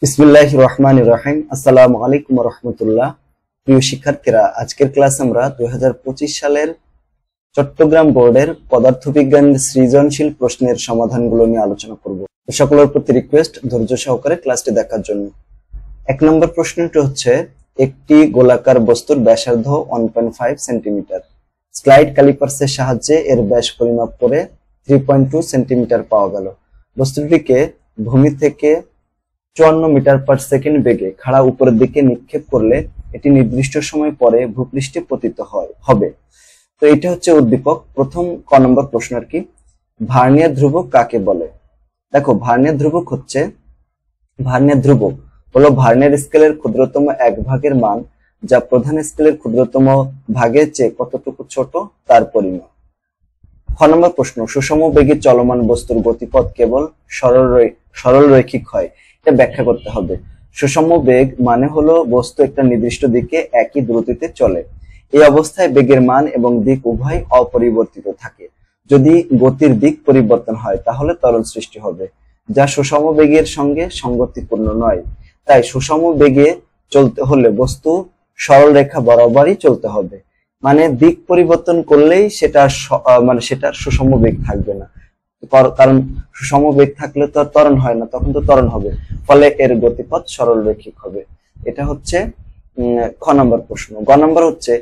বিসমিল্লাহির রহমানির রহিম। আসসালামু আলাইকুম ওয়া রাহমাতুল্লাহ। প্রিয় শিক্ষার্থীরা, আজকের ক্লাস আমরা 2025 সালের চট্টগ্রাম বোর্ডের পদার্থবিজ্ঞান সৃজনশীল প্রশ্নের সমাধানগুলো নিয়ে আলোচনা করব। সকলের প্রতি রিকোয়েস্ট ধৈর্য সহকারে ক্লাসটি দেখার জন্য। 1 নম্বর প্রশ্নটি হচ্ছে, একটি গোলাকার বস্তুর ব্যাসার্ধ 1.5 সেন্টিমিটার। স্লাইড ক্যালিপার্সের সাহায্যে এর ব্যাস পরিমাপ করে 3.2 সেন্টিমিটার পাওয়া গেল। বস্তুটিকে ভূমি থেকে 54 মিটার পার সেকেন্ড বেগে খাড়া উপরের দিকে নিক্ষেপ করলে এটি নির্দিষ্ট সময় পরে ভূপৃষ্ঠে পতিত হবে। তো এটা হচ্ছে উদ্দীপক। প্রথম ক নম্বর প্রশ্ন আর কি, ভার্নিয়ার ধ্রুবক কাকে বলে? দেখো, ভার্নিয়ার ধ্রুবক হলো ভার্নিয়ার স্কেলের ক্ষুদ্রতম এক ভাগের মান, যা প্রধান স্কেলের ক্ষুদ্রতম ভাগের চেয়ে কতটুকু ছোট তার পরিমাপ। খ নম্বর প্রশ্ন, সুষম বেগে চলমান বস্তুর গতিপথ কেবল সরল রৈখিক হয়। এটা ব্যাখ্যা করতে হবে। সুষম বেগ মানে হলো বস্তু একটা নির্দিষ্ট দিকে একই দ্রুতিতে চলে। এই অবস্থায় বেগের মান এবং দিক উভয় অপরিবর্তিত থাকে। যদি গতির দিক পরিবর্তন হয় তাহলে ত্বরণ সৃষ্টি হবে, যা সুষম বেগের সঙ্গে সঙ্গতিপূর্ণ নয়। তাই সুষম বেগে চলতে হলে বস্তু সরল রেখা বরাবরই চলতে হবে। মানে দিক পরিবর্তন করলেই সেটা সুষম বেগ থাকবে না, কারণ সুষম বেগ থাকলে তো ত্বরণ হয় না, তখন তো ত্বরণ হবে, ফলে এর গতিপথ সরল রৈখিক হবে। এটা হচ্ছে খ নম্বর প্রশ্ন। গ নম্বর হচ্ছে,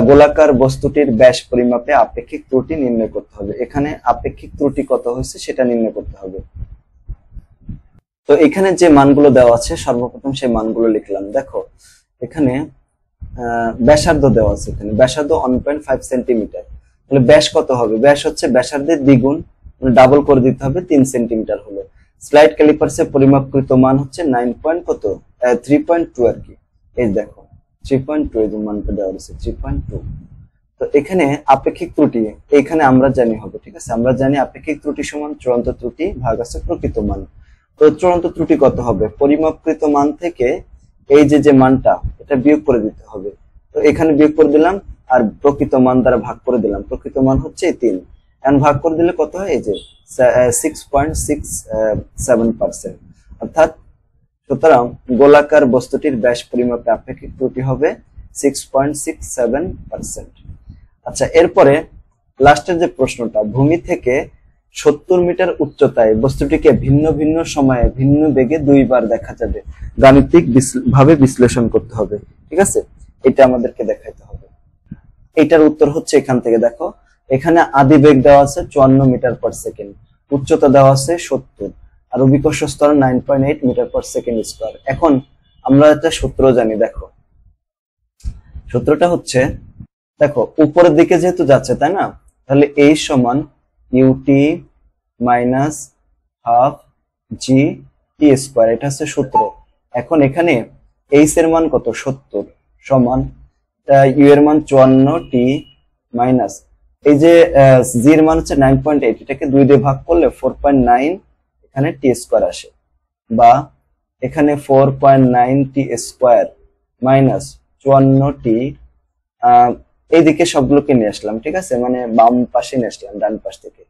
গোলাকার বস্তুটির ব্যাস পরিমাপে আপেক্ষিক ত্রুটি নির্ণয় করতে হবে। এখানে আপেক্ষিক ত্রুটি কত হয়েছে সেটা নির্ণয় করতে হবে। তো এখানে যে মানগুলো দেওয়া আছে, সর্বপ্রথম সেই মানগুলো লিখলাম। দেখো, এখানে ব্যাসার্ধ দেওয়া আছে, এখানে ব্যাসার্ধ 1.5 সেন্টিমিটার। তাহলে ব্যাস কত হবে? ব্যাস হচ্ছে ব্যাসার্ধের দ্বিগুণ, ডাবল করে দিতে হবে, 3 সেন্টিমিটার হলো। স্লাইড ক্যালিপার্সে পরিমাপকৃত মান হচ্ছে 3.2 আর কি। এই দেখো 3.2, এই যে মানটা দেওয়া আছে 3.2। তো এখানে আপেক্ষিক ত্রুটি এখানে আমরা জানি হবে, ঠিক আছে? আমরা জানি আপেক্ষিক ত্রুটি সমান চূড়ান্ত ত্রুটি ভাগ আছে প্রকৃত মান। তো চূড়ান্ত ত্রুটি কত হবে? পরিমাপকৃত মান থেকে এই যে মানটা, এটা বিয়োগ করে দিতে হবে। তো এখানে বিয়োগ করে দিলাম আর প্রকৃত মান দ্বারা ভাগ করে দিলাম। প্রকৃত মান হচ্ছে 3, এখন ভাগ করে দিলে কত হয়? এই যে 6.67%। অর্থাৎ সুতরাং গোলাকার বস্তুটির ব্যাস পরিমাপে আপেক্ষিক ত্রুটি হবে 6.67%। আচ্ছা, এরপরে লাস্টের যে প্রশ্নটা, ভূমি থেকে 70 মিটার উচ্চতায় বস্তুটিকে ভিন্ন ভিন্ন সময়ে ভিন্ন বেগে 2 বার দেখা যাবে। গাণিতিক ভাবে বিশ্লেষণ করতে হবে, ঠিক আছে? এটা আমাদেরকে দেখাইতে হবে। এটার উত্তর হচ্ছে এখান থেকে দেখো, এখানে আদি বেগ দেওয়া আছে 54 মিটার পার সেকেন্ড, উচ্চতা দেওয়া আছে 70, আর অভিকর্ষ স্তর 9.8 মিটার পার সেকেন্ড স্কয়ার। এখন আমরা একটা সূত্র জানি। দেখো, সূত্রটা হচ্ছে, দেখো উপরের দিকে যেহেতু যাচ্ছে, তাই না? তাহলে এই সমান ইউটি মাইনাস হাফ জি টি স্কয়ার, এটা হচ্ছে সূত্র। এখন এখানে এইচ এর মান কত? 70 সমান ইউ এর মান 54 টি মাইনাস এই যে জি এর মান হচ্ছে 9.8, এটাকে 2 দিয়ে ভাগ করলে 4.9 এখানে টি স্কয়ার আসে, বা এখানে 4.9 টি স্কয়ার মাইনাস 54 টি, এইদিকে সবগুলোকে নিয়ে আসলাম, ঠিক আছে? মানে বাম পাশে নিয়ে আসলাম, ডান পাশ থেকে,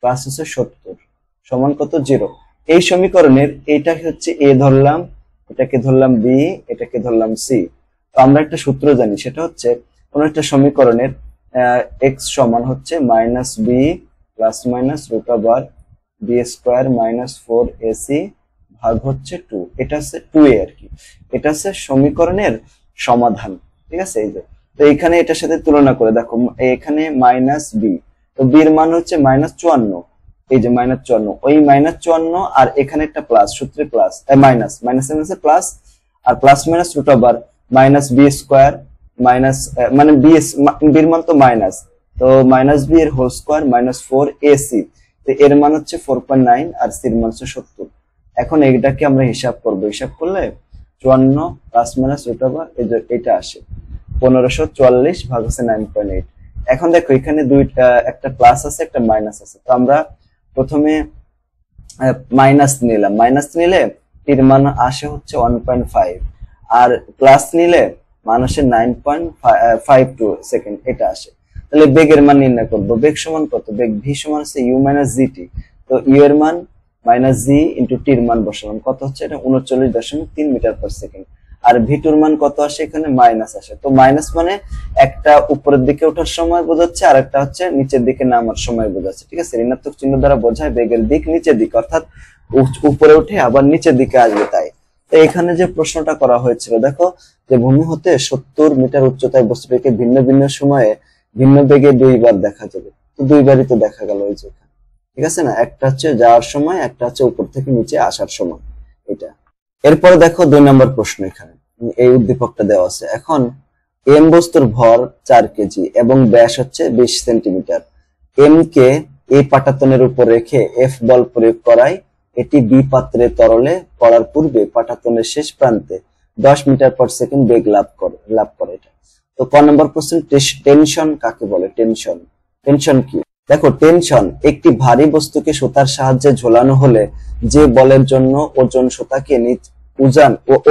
প্লাস হচ্ছে 70 সমান কত? 0। এই সমীকরণের এটা হচ্ছে এ ধরলাম, এটাকে ধরলাম বি, এটাকে ধরলাম সি। তো আমরা একটা সূত্র জানি, সেটা হচ্ছে কোন একটা সমীকরণের এক্স সমান হচ্ছে minus b plus minus root over b square minus 4ac ভাগ হচ্ছে 2। এটা হচ্ছে 2a আর কি। এটা হচ্ছে সমীকরণের সমাধান, ঠিক আছে? এই যে, তো এখানে এটার সাথে তুলনা করে দেখো, এখানে মাইনাস বি, তো বির মান হচ্ছে -54, এই যে -54, ওই -54 আর এখানে একটা প্লাস, সূত্রে প্লাস মাইনাস, মাইনাসের মাঝে প্লাস, আর plus minus root over minus B square minus, মানে বির মান তো মাইনাস, তো মাইনাস বি এর হোল স্কোয়ার মাইনাস 4ac, তো এর মান হচ্ছে 4.9 আর সির মান হচ্ছে 70। এখন এটাকে আমরা হিসাব করব, হিসাব করলে 54 প্লাস মাইনাস রুট ওভার এটা আসে 1544 ভাগ হচ্ছে 9.8। এখন দেখো এখানে দুইটা, একটা প্লাস আছে একটা মাইনাস আছে, তো আমরা প্রথমে মাইনাস নিলাম। মাইনাস নিলে এর মান আসে হচ্ছে 1.5, আর প্লাস নিলে মান আসে 9.52 সেকেন্ড, এটা আসে। তাহলে বেগের মান নির্ণয় করব। বেগ সমান কত? বেগ ভি সমান হচ্ছে ইউ মাইনাস জিটি। তো ইউ এর মান মাইনাস জি ইন্টু টির মান বসালাম, কত হচ্ছে এটা 39.3 মিটার পার সেকেন্ড। আর ভিটুর মান কত আসে এখানে মাইনাস আসে, তো মাইনাস মানে একটা উপরের দিকে ওঠার সময় বোঝাচ্ছে আর একটা হচ্ছে নিচের দিকে নামার সময় বোঝাচ্ছে, ঠিক আছে। ঋণাত্মক চিহ্ন দ্বারা বোঝায় বেগের দিক নিচের দিকে, অর্থাৎ উপরে উঠে আবার নিচের দিকে আসবে। তাই তো এখানে যে প্রশ্নটা করা হয়েছিল, দেখো যে ভূমি হতে 70 মিটার উচ্চতায় বস্তুটিকে ভিন্ন ভিন্ন সময়ে ভিন্ন বেগে দুইবার দেখা যাবে, তো দুইবারই তো দেখা গেল এই যে, ঠিক আছে না, একটা হচ্ছে যাওয়ার সময়, একটা হচ্ছে উপর থেকে নিচে আসার সময়, এটা। এরপরে দেখো 2 নম্বর প্রশ্ন, এখানে এই উদ্দীপকটা দেওয়া আছে। এখন এম বস্তুর ভর 4 কেজি এবং ব্যাস হচ্ছে 20 সেন্টিমিটার। এম কে এ পাটাতনের উপর রেখে এফ বল প্রয়োগ করায় এটি বি পাত্রে তরলে পড়ার পূর্বে পাটাতনের শেষ প্রান্তে 10 মিটার পার সেকেন্ড বেগ লাভ করে এটা। তো ক নম্বর প্রশ্ন, টেনশন কাকে বলে? টেনশন কি? দেখো টেনশন একটি ভারী বস্তুকে সুতার সাহায্যে ঝোলানো হলে যে বলের জন্য ওজন সুতাকে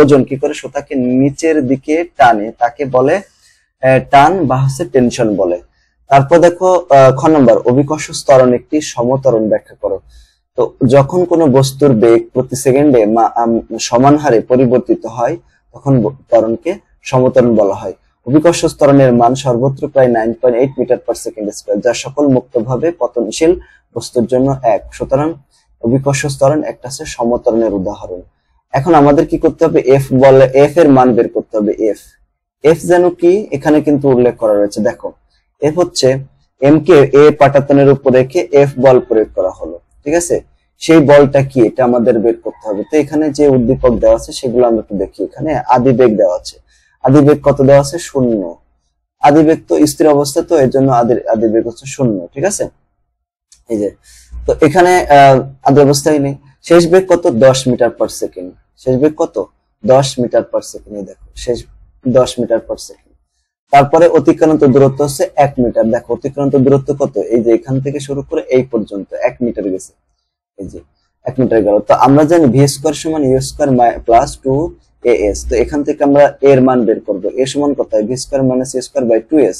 ওজন কি করে সুতাকে নিচের দিকে টানে তাকে বলে টান বা হচ্ছে টেনশন বলে। তারপর দেখো খ নম্বর, অভিকর্ষ ত্বরণ একটি সমত্বরণ ব্যাখ্যা করো। তো যখন কোনো বস্তুর বেগ প্রতি সেকেন্ডে সমান হারে পরিবর্তিত হয় তখন ত্বরণকে সমত্বরণ বলা হয়। অভিকর্ষ ত্বরণের মান সর্বত্র প্রায় 9.8 মিটার পার সেকেন্ড স্কয়ার, যা সকল মুক্তভাবে পতনশীল বস্তুর জন্য 1। সুতরাং অভিকর্ষ ত্বরণ একটা হচ্ছে সমত্বরণের উদাহরণ। এখন আমাদের কি করতে হবে, এফ এর মান বের করতে হবে। এফ যেন কি এখানে কিন্তু উল্লেখ করা রয়েছে, দেখো এফ হচ্ছে এম কে এ পাটাতনের উপর রেখে এফ বল প্রয়োগ করা হলো, ঠিক আছে। সেই বলটা কি এটা আমাদের বের করতে হবে। তো এখানে যে উদ্দীপক দেওয়া আছে সেগুলো আমরা একটু দেখি। এখানে আদিবেগ দেওয়া আছে, আদিবেগ কত দেওয়া আছে? 0। আদিবেগ তো স্থির অবস্থা, তো এর জন্য আদিবেগ হচ্ছে 0, ঠিক আছে। এই যে, তো এখানে আদি অবস্থায় নেই। শেষ বেগ কত? 10 মিটার পার সেকেন্ড। শেষ বেগ কত? 10 মিটার পার সেকেন্ড। এই দেখো শেষ 10 মিটার পার সেকেন্ড। তারপরে অতিক্রান্ত দূরত্ব হচ্ছে 1 মিটার। দেখো অতিক্রান্ত দূরত্ব কত? এই যে এখান থেকে শুরু করে এই পর্যন্ত 1 মিটার গেছে, এই যে 1 মিটার গেল। তো আমরা জানি ভি স্কয়ার সমান ইউ স্কয়ার প্লাস 2as। তো এখান থেকে আমরা এর মান বের করব। এ সমান কত? V square minus a square by 2s।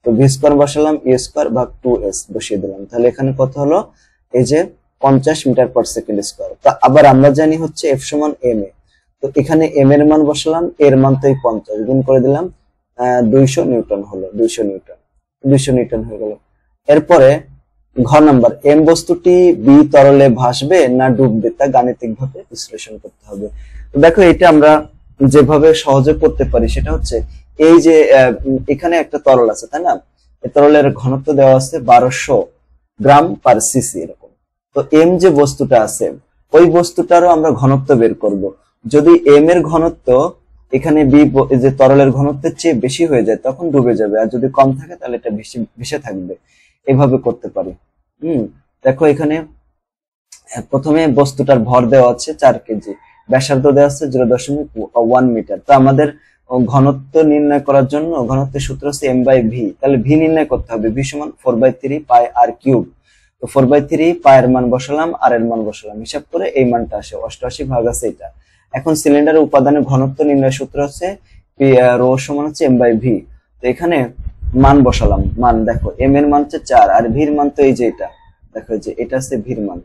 তো ভি স্কয়ার বসালাম, এ স্কয়ার ভাগ 2s বসিয়ে দিলাম। তাহলে এখানে কত হলো? এই যে 50 মিটার পার সেকেন্ড স্কয়ার। তো আবার আমরা জানি হচ্ছে এফ সমান এম এ। তো এখানে এম এর মান বসালাম, এর মান তো 50 গুণ করে দিলাম, 200 নিউটন হলো। 200 নিউটন হয়ে গেল। এরপরে ঘ নাম্বার, এম বস্তুটি বি তরলে ভাসবে না ডুববে তা গাণিতিক ভাবে বিশ্লেষণ করতে হবে। তো দেখো এটা আমরা যেভাবে সহজে করতে পারি সেটা হচ্ছে এই যে এখানে একটা তরল আছে, তাই না? এই তরলের ঘনত্ব দেওয়া আছে 1200 গ্রাম পার সিসি এরকম। তো এম যে বস্তুটা আছে ওই বস্তুটারও আমরা ঘনত্ব বের করব। যদি এম এর ঘনত্ব এখানে বি যে তরলের ঘনত্বের চেয়ে বেশি হয়ে যায় তখন ডুবে যাবে, আর যদি কম থাকে তাহলে এটা ভেসে থাকবে। এভাবে করতে পারি। দেখো এখানে প্রথমে বস্তুটার ভর দেওয়া আছে 4 কেজি, ব্যাসার্ধ দেওয়া আছে 0.1 মিটার। তো আমাদের ঘনত্ব নির্ণয় করার জন্য ঘনত্বের সূত্র হচ্ছে m বাই ভি। তাহলে ভি নির্ণয় করতে হবে, ভি সমান 4/3 পাই আর কিউব। তো 4/3 পাই এর মান বসালাম, আর এর মান বসালাম, হিসাব করে এই মানটা আসে 88 ভাগ আছে এটা। এখন সিলিন্ডারের উপাদানের ঘনত্ব নির্ণয় সূত্র হচ্ছে রো সমান হচ্ছে m বাই ভি। তো এখানে মান বসালাম, মান দেখো এম এর মান হচ্ছে 4 আর ভির মান তো এই যে এটা, দেখো যে এটা হচ্ছে ভির মান,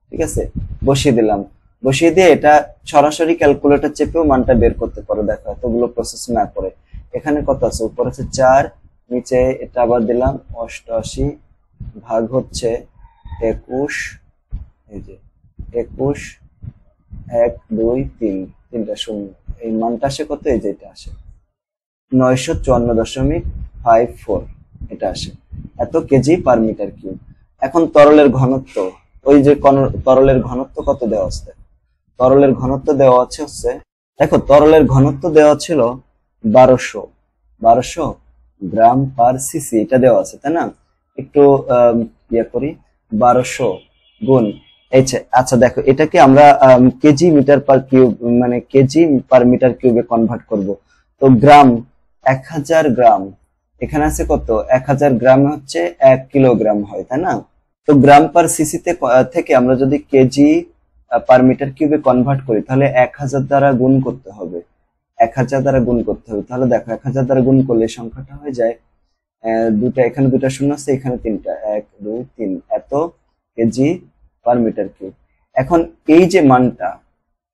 ঠিক আছে। বসিয়ে দিলাম, বসিয়ে দিয়ে এটা সরাসরি ক্যালকুলেটর চেপেও মানটা বের করতে পারো। দেখো এতগুলো প্রসেস না করে এখানে কত আছে, উপরে আছে 4, নিচে এটা আবার দিলাম 88 ভাগ হচ্ছে 21, এই যে 21 1 2 3 তিনটা শূন্য, এই মানটা আসে কত? এই যে এটা আসে 954.54, এটা আসে এত কেজি পার মিটার কিউব। এখন তরলের ঘনত্ব, ওই যে তরলের ঘনত্ব কত দেওয়া আছে? তরলের ঘনত্ব দেওয়া আছে হচ্ছে, দেখো তরলের ঘনত্ব দেওয়া ছিল 1200 গ্রাম পার সিসি, এটা দেওয়া আছে তাই না? একটু ইয়ে করি, 1200 গুণ আচ্ছা দেখো এটাকে আমরা কেজি মিটার পার কিউব মানে কেজি পার মিটার কিউবে কনভার্ট করব। তো গ্রাম 1000 গ্রাম, এখানে আছে কত? 1000 গ্রাম হচ্ছে 1 কিলোগ্রাম হয়, তাই না? তো গ্রাম পার সিসি থেকে আমরা যদি কেজি পার মিটার কিউবে কনভার্ট করি তাহলে 1000 দ্বারা গুণ করতে হবে, 1000 দ্বারা গুণ করতে হবে। তাহলে দেখো 1000 দ্বারা গুণ করলে সংখ্যাটা হয়ে যায় দুটা, এখানে দুটা শূন্য আছে, এখানে তিনটা, 1 2 3, এত কেজি পার মিটার কিউব। এখন এই যে মানটা,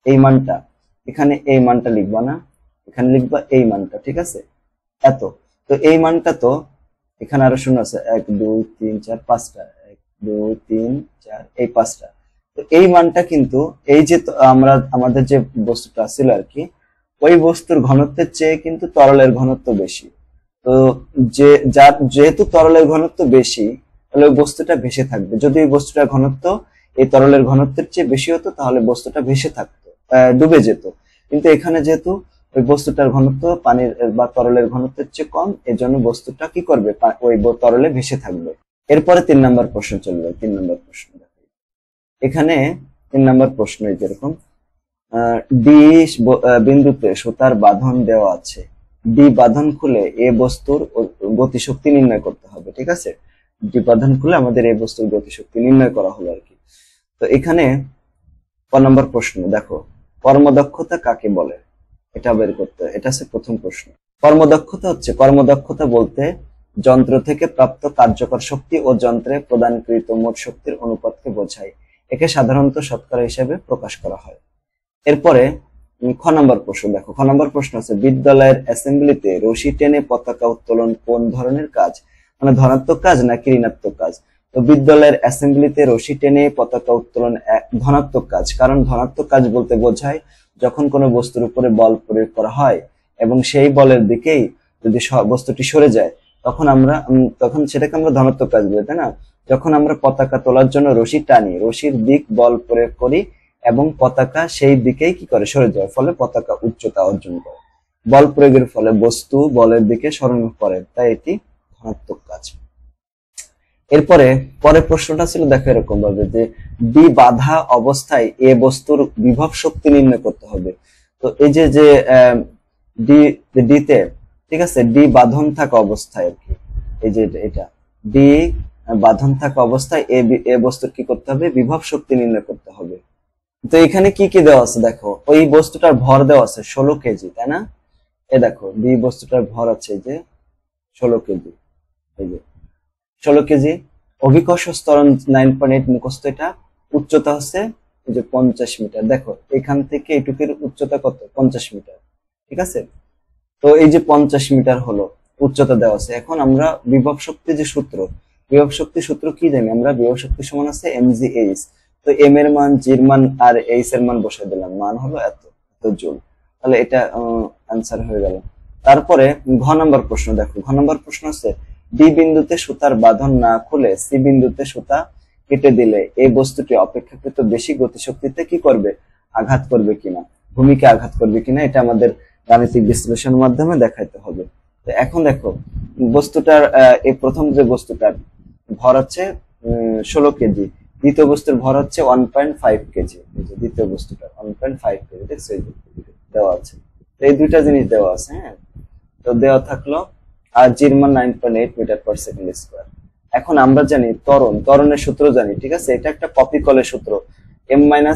এই মানটা এখানে এই মানটা লিখবা না, এখানে লিখবা এই মানটা, ঠিক আছে? এত। তো এই মানটা তো এখানে আরো শূন্য আছে, 1 2 3 4 5টা, 1 2 3 4 এই 5টা। তো এই মানটা কিন্তু এই যে আমরা আমাদের যে বস্তুটা ছিল আর কি, ওই বস্তুর ঘনত্বের চেয়ে কিন্তু তরলের ঘনত্ব বেশি। তো যেহেতু তরলের ঘনত্ব বেশি, তাহলে ওই বস্তুটা ভেসে থাকবে। যদি ওই বস্তুটার ঘনত্ব এই তরলের ঘনত্বের চেয়ে বেশি হতো, তাহলে বস্তুটা ভেসে থাকতো, ডুবে যেত। কিন্তু এখানে যেহেতু ওই বস্তুটার ঘনত্ব পানির বা তরলের ঘনত্বের চেয়ে কম, এর জন্য বস্তুটা কি করবে, ওই তরলে ভেসে থাকবে। এরপরে 3 নম্বর প্রশ্ন চলবে। 3 নম্বর প্রশ্ন এখানে 3 নম্বর প্রশ্ন যেরকম ডি বিন্দুতে সুতার বাঁধন দেওয়া আছে, ডি বাঁধন খুলে এ বস্তুর গতিশক্তি নির্ণয় করতে হবে, ঠিক আছে? ডি বাঁধন খুলে আমাদের এই বস্তুর গতিশক্তি নির্ণয় করা হলো আর কি। তো এখানে 4 নম্বর প্রশ্ন দেখো, কর্মদক্ষতা কাকে বলে, এটা বের করতে, এটা হচ্ছে প্রথম প্রশ্ন। কর্মদক্ষতা বলতে যন্ত্র থেকে প্রাপ্ত কার্যকর শক্তি ও যন্ত্রে প্রদানকৃত মোট শক্তির অনুপাতকে বোঝায়। একে সাধারণত শতকরা হিসেবে প্রকাশ করা হয়। এরপরে খ নম্বর প্রশ্ন দেখো, খ নম্বর প্রশ্ন আছে, বিদ্যালয়ের অ্যাসেম্বলিতে রশি টেনে পতাকা উত্তোলন কোন ধরনের কাজ, মানে ধনাত্মক কাজ নাকি ঋণাত্মক কাজ? তো বিদ্যালয়ের অ্যাসেম্বলিতে রশি টেনে পতাকা উত্তোলন ধনাত্মক কাজ। কারণ ধনাত্মক কাজ বলতে বোঝায় যখন কোনো বস্তুর উপরে বল প্রয়োগ করা হয় এবং সেই বলের দিকেই যদি বস্তুটি সরে যায়, তখন সেটাকে আমরা ধনাত্মক কাজ বলি, তাই না? যখন আমরা পতাকা তোলার জন্য রশি টানি, রশির দিক বল প্রয়োগ করি এবং পতাকা সেই দিকেই কি করে, সরে যায়, ফলে পতাকা উচ্চতা অর্জন করে। বল প্রয়োগের ফলে বস্তু বলের দিকে সরণ করে, তাই এটি ধনাত্মক কাজ। এরপরে পরের প্রশ্নটা ছিল দেখো এরকম ভাবে যে ডি বাধা অবস্থায় এ বস্তুর বিভব শক্তি নির্ণয় করতে হবে। তো এই যে ডি তে, ঠিক আছে, ডি বাঁধন থাকা অবস্থায় আর কি, এই যে এটা ডি বাঁধন থাকা অবস্থায় এ বস্তুর কি করতে হবে, বিভব শক্তি নির্ণয় করতে হবে। তো এখানে কি কি দেওয়া আছে দেখো, ওই বস্তুটার ভর দেওয়া আছে 16 কেজি, তাই না? এ দেখো ডি বস্তুটার ভর আছে যে 16 কেজি, এই যে 16 কেজি। অভিকর্ষ ত্বরণ 9.8 মুখস্থ। এটা উচ্চতা হচ্ছে এই যে 50 মিটার। দেখো এখান থেকে এটুকুর উচ্চতা কত, 50 মিটার, ঠিক আছে? তো এই যে 50 মিটার হলো উচ্চতা দেওয়া আছে। এখন আমরা বিভব শক্তি যে সূত্র, বিভব শক্তি সূত্র কি জানি আমরা, বিভব শক্তি সমান আছে mgh। তো m এর মান, g এর মান আর h এর মান বসাই দিলাম, মান হলো এত জুল। তাহলে এটা आंसर হয়ে গেল। তারপরে ঘ নম্বর প্রশ্ন দেখো, ঘ নম্বর প্রশ্ন আছে, ডি বিন্দুতে সুতার বাঁধন না খুলে সি বিন্দুতে সুতা কেটে দিলে এই বস্তুটি অপেক্ষাকৃত বেশি গতিশক্তিতে কি করবে, আঘাত করবে কিনা, ভূমিকে আঘাত করবে কিনা, এটা আমাদের গাণিতিক বিশ্লেষণের মাধ্যমে দেখাইতে হবে। তো এখন দেখো বস্তুটার এই প্রথম যে বস্তুটার ভর হচ্ছে 16 কেজি, দ্বিতীয় বস্তুর ভর হচ্ছে 1.5 কেজি। দ্বিতীয় বস্তুটা 1.5 কেজি, দেখছো দেওয়া আছে। এই দুইটা জিনিস দেওয়া আছে, হ্যাঁ। তো দেওয়া থাকলো আর জির মান 9.8 মিটার পার সেকেন্ড স্কয়ার। এখন আমরা জানি ত্বরণের সূত্র জানি, ঠিক আছে? এটা একটা কপি কলের সূত্র, m1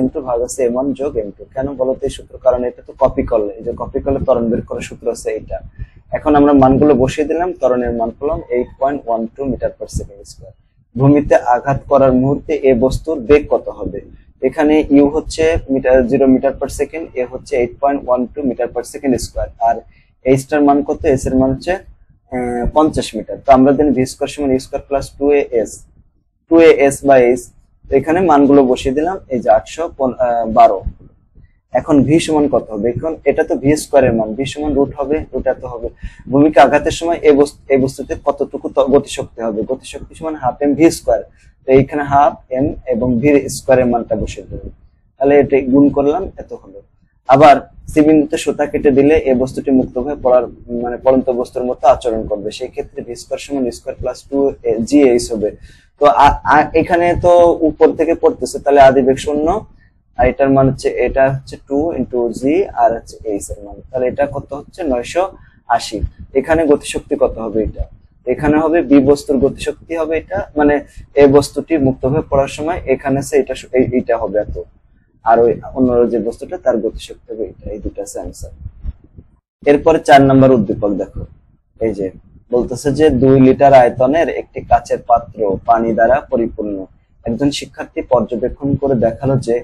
m2 ভাগ আছে m1 যোগ m2। কেন বলতো এই সূত্র? কারণ এটা তো কপি কল, এই যে কপি কলে ত্বরণ বের করার সূত্র আছে এটা। এখন আমরা মানগুলো বসিয়ে দিলাম, ত্বরণের মান পেলাম 8.12 মিটার পার সেকেন্ড স্কয়ার। ভূমিতে আঘাত করার মুহূর্তে এ বস্তুর বেগ কত হবে? এখানে ইউ হচ্ছে 0 মিটার পার সেকেন্ড, এ হচ্ছে 8.12 মিটার পার সেকেন্ড স্কয়ার, আর এইচ টার মান কত, এস এর মান হচ্ছে 50 মিটার। তো আমরা জানি ভি স্কয়ার সমান u square plus 2as by H. এখানে মানগুলো বসিয়ে দিলাম, এই যে 812। এখন ভি সমান কত হবে? এখন এটা তো ভি স্কয়ারের মান, ভি সমান রুট হবে, রুট এত হবে। ভূমিকে আঘাতের সময় এই বস্তুতে কতটুকু গতিশক্তি হবে? গতিশক্তি সমান হাফ এম ভি স্কয়ার। তো এইখানে হাফ এম এবং ভি স্কয়ারের মানটা বসিয়ে দেব, তাহলে এটা গুণ করলাম, এত হলো। আবার সি বিন্দুতে সুতা কেটে দিলে এই বস্তুটি মুক্তভাবে পড়ন্ত বস্তুর মতো আচরণ করবে, সেই ক্ষেত্রে ভি স্কয়ার সমান স্কয়ার প্লাস 2gh হবে। তো এখানে তো উপর থেকে পড়তেছে, তাহলে আদিবেগ শূন্য, আর এটার মান হচ্ছে, এটা হচ্ছে 2 ইনটু জি আর হচ্ছে এইচ এর মান, তাহলে এটা কত হচ্ছে 980। এখানে গতিশক্তি কত হবে? এটা এখানে হবে বি বস্তুর গতিশক্তি হবে এটা, মানে এই বস্তুটি মুক্তভাবে পড়ার সময় এখানে আছে এটা হবে এত, আর ওই অন্য যে বস্তুটা তার গতিশক্তি হবে এটা। এই দুটো আছে आंसर। এরপরে 4 নাম্বার উদ্দীপক দেখো, এই যে বলতেছে যে 2 লিটার আয়তনের একটি কাচের পাত্র পানি দ্বারা পরিপূর্ণ, একজন শিক্ষার্থী পর্যবেক্ষণ করে দেখালো যে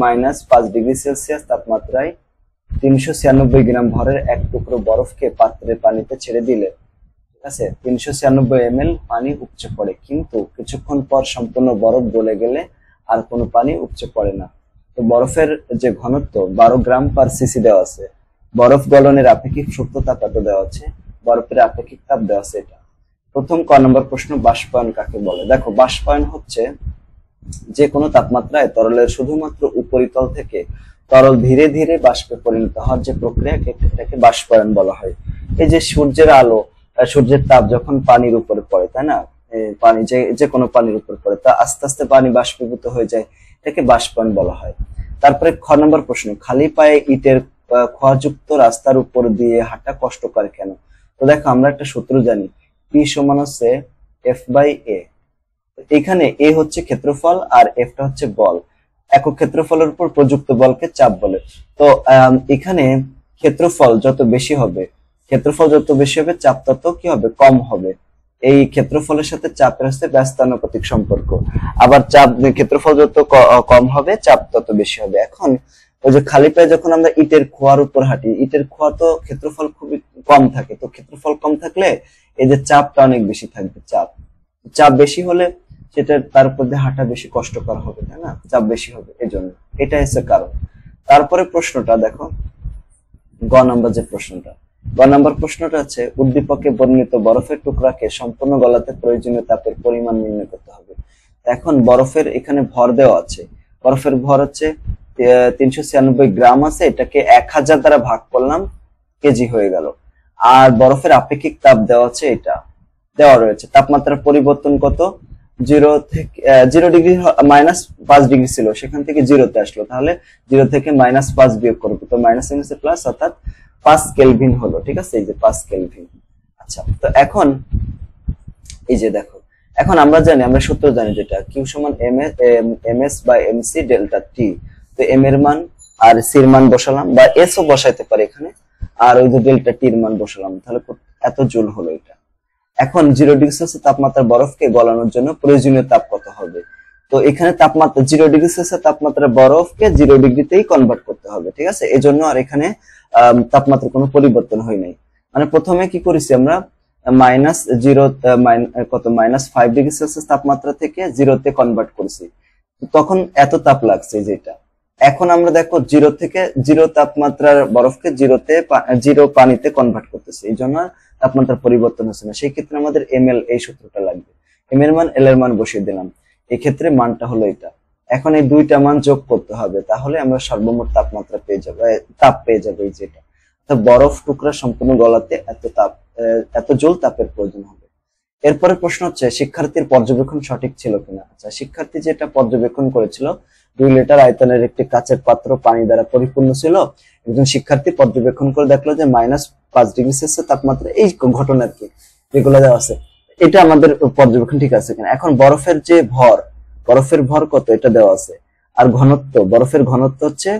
-5°C তাপমাত্রায় 396 গ্রাম ভরের এক টুকরো বরফকে পাত্রের পানিতে ছেড়ে দিলে, ঠিক আছে, 396 ml পানি উপচে পড়ে, কিন্তু কিছুক্ষণ পর সম্পূর্ণ বরফ গলে গেলে আর কোনো পানি উপচে পড়ে না। তো বরফের যে ঘনত্ব 12 গ্রাম পার সিসি দেওয়া আছে, বরফ গলনের আপেক্ষিক সুপ্ততা কত দেওয়া আছে, বরফের আপেক্ষিক তাপ দেওয়া আছে। এটা প্রথম ক নম্বর প্রশ্ন, বাষ্পায়ন কাকে বলে? দেখো, বাষ্পায়ন হচ্ছে যে কোনো তাপমাত্রায় তরলের শুধুমাত্র উপরিতল থেকে তরল ধীরে ধীরে বাষ্পে পরিণত হওয়ার যে প্রক্রিয়া, এটাকে বাষ্পায়ন বলা হয়। এই যে সূর্যের আলো, সূর্যের তাপ যখন পানির উপরে পড়ে, তাই না, পানি যে কোনো পানির উপর পড়ে, তা আস্তে আস্তে পানি বাষ্পীভূত হয়ে যায়, এটাকে বাষ্পায়ন বলা হয়। তারপরে খ নম্বর প্রশ্ন, খালি পায়ে ইটের খোয়াযুক্ত রাস্তার উপর দিয়ে হাঁটা কষ্টকর কেন? তো দেখো, আমরা একটা সূত্র জানি, P সমান হচ্ছে F/A। এখানে এ হচ্ছে ক্ষেত্রফল আর এফটা হচ্ছে বল। একক ক্ষেত্রফলের উপর প্রযুক্ত বলকে চাপ বলে। তো এখানে ক্ষেত্রফল যত বেশি হবে, চাপ তত কি হবে, কম হবে। এই ক্ষেত্রফলের সাথে চাপের হচ্ছে ব্যস্তানুপাতিক সম্পর্ক। আবার ক্ষেত্রফল যত কম হবে, চাপ তত বেশি হবে। এখন ওই যে খালি পায়ে যখন আমরা ইটের খোয়ার উপর হাঁটি, ইটের খোয়া তো ক্ষেত্রফল খুবই কম থাকে, তো ক্ষেত্রফল কম থাকলে এই যে চাপটা অনেক বেশি থাকবে। চাপ বেশি হলে সেটা তার উপর দিয়ে হাঁটা বেশি কষ্টকর হবে, তাই না, চাপ বেশি হবে, এজন্য এটা হচ্ছে কারণ। তারপরে প্রশ্নটা দেখো, গ নম্বর যে প্রশ্নটা, হচ্ছে উদ্দীপকে বর্ণিত বরফের টুকরাকে সম্পূর্ণ গলাতে প্রয়োজনীয় তাপের পরিমাণ নির্ণয় করতে হবে। এখন বরফের এখানে ভর দেওয়া আছে, বরফের ভর হচ্ছে 396 গ্রাম আছে, এটাকে 1000 দ্বারা ভাগ করলাম, কেজি হয়ে গেল। আর বরফের আপেক্ষিক তাপ দেওয়া আছে, এটা দেওয়া রয়েছে। তাপমাত্রার পরিবর্তন কত, 0 ডিগ্রি -5 ডিগ্রি ছিল, সেখান থেকে 0-তে আসলো, তাহলে 0 থেকে -5 বিয়োগ করবো, তো মাইনাস মাইনাসে প্লাস, অর্থাৎ 5 কেলভিন হলো। ঠিক আছে, এই যে 5 কেলভিন। আচ্ছা, তো এখন এই যে দেখো, এখন আমরা জানি, আমরা সূত্র জানি যেটা Q সমান ms/mc ডেল্টা টি। তো m এর মান আর c এর মান বসালাম, বা s ও বসাইতে পারি এখানে, আর ওই যে ডেল্টা টি এর মান বসালাম, তাহলে এত জুল হলো এটা। এখন 0°C তাপমাত্রার বরফকে গলানোর জন্য প্রয়োজনীয় তাপ কত হবে? তো এখানে তাপমাত্রা 0°C তাপমাত্রার বরফকে 0 ডিগ্রিতেই কনভার্ট করতে হবে। ঠিক আছে, এজন্য আর এখানে তাপমাত্রার কোনো পরিবর্তন হয় নাই। মানে প্রথমে কি করেছি আমরা, -5°C তাপমাত্রা থেকে 0-তে কনভার্ট করেছি, তখন এত তাপ লাগছে যেটা। এখন আমরা দেখো 0 তাপমাত্রার বরফকে 0 পানিতে কনভার্ট করতেছি, এই জন্য তাপমাত্রার পরিবর্তন হচ্ছে না। সেই ক্ষেত্রে আমাদের ml এই সূত্রটা লাগবে, m এর মান l এর মান বসিয়ে দিলাম, এই ক্ষেত্রে মানটা হলো এটা। এখন এই দুইটা মান যোগ করতে হবে, তাহলে আমরা সর্বমোট তাপমাত্রা পেয়ে যাবো, তাপ পেয়ে যাবো এই যেটা। তো বরফ টুকরা সম্পূর্ণ গলাতে এত জুল তাপের প্রয়োজন হবে। এরপরে প্রশ্ন হচ্ছে, শিক্ষার্থীর পর্যবেক্ষণ সঠিক ছিল কিনা? আচ্ছা, শিক্ষার্থী যেটা পর্যবেক্ষণ করেছিল, 2 লিটার আয়তনের একটি কাচের পাত্র পানি দ্বারা পরিপূর্ণ ছিল। একজন শিক্ষার্থী পর্যবেক্ষণ করে দেখলো যে -5°C তাপমাত্রা, এই ঘটনা আর কি যেগুলো দেওয়া আছে, এটা আমাদের পর্যবেক্ষণ ঠিক আছে কিনা। এখন বরফের যে ভর কত, এটা দেওয়া আছে। আর ঘনত্ব, বরফের ঘনত্ব হচ্ছে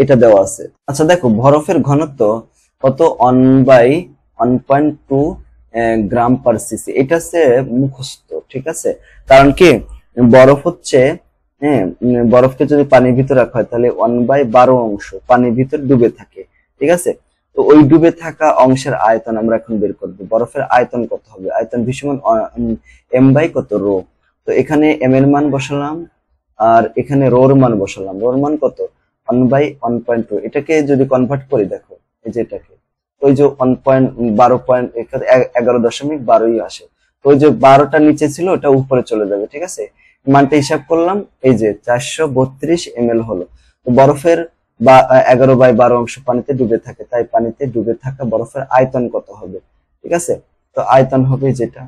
এটা দেওয়া আছে। আচ্ছা দেখো, বরফের ঘনত্ব কত, 1/1.2 গ্রাম পার সিসি, এটা হচ্ছে মুখস্থ। ঠিক আছে, কারণ কি, বরফ হচ্ছে, বরফকে যদি পানির ভিতর রাখা হয়, তাহলে 1/12 অংশ পানির ভিতর ডুবে থাকে। ঠিক আছে, তো ওই ডুবে থাকা অংশের আয়তন আমরা এখন বের করবো। বরফের আয়তন কত হবে, আয়তন v সমান m/, কত, রো। তো এখানে m এর মান বসালাম, আর এখানে রোর মান বসালাম। রোর মান কত, 1/1.2। এটাকে যদি কনভার্ট করি, দেখো এই যে এটাকে, ওই যে 11.12 আসে, তো ওই যে 12টা নিচে ছিল, ওটা উপরে চলে যাবে। ঠিক আছে, মানটা হিসাব করলাম, এই যে 432 ml হলো। তো বরফের 11/12 অংশ পানিতে ডুবে থাকে, তাই পানিতে ডুবে থাকা বরফের আয়তন কত হবে? ঠিক আছে, তো আয়তন হবে যেটা,